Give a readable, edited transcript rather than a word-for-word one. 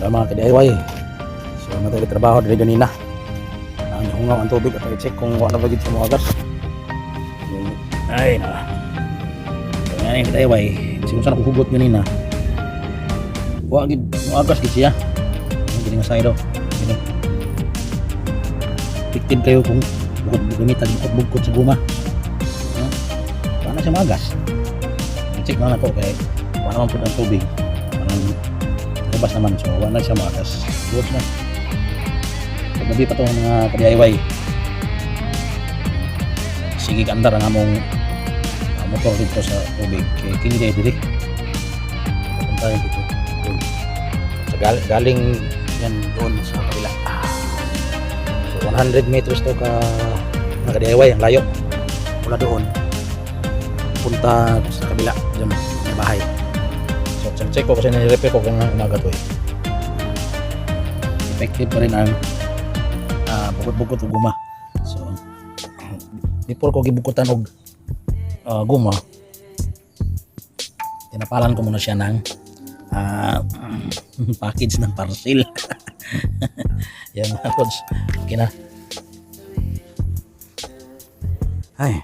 sa mga ka-DIY. So natuloy trabaho dili ganina. Ang hungaw ang tubig at i-check kung wala ba gid sa mga gas. Ay na. So yan yung ka-DIY. Siguro sana kuhugot ganina. Wa gid mga gas gid siya. Hindi nga sayro. Effective kayo kung gamitan yung bugkot sa guma. Paano siya mga gas? I-check lang ako kaya wala naman po ng tubig. Parang labas naman. So wala siya mga gas. Good na. Paggabi pa itong mga ka-DIY. Sige kandar ang among motor dito sa tubig. Kaya kini kayo dili. Punta rin dito. So, galing yan doon sa kabila. So 100 meters to ka mga ka-DIY ang layo. Mula doon. Punta sa kabila. Diyan may bahay. So check ko kasi nire-repair ko kung umaga to eh. Effective pa rin ang bukot-bukot o guma. So before ko gibukutan og guma, tinapalan ko muna siya ng package ng parcel. Yan mga kods. Okay na. Ay.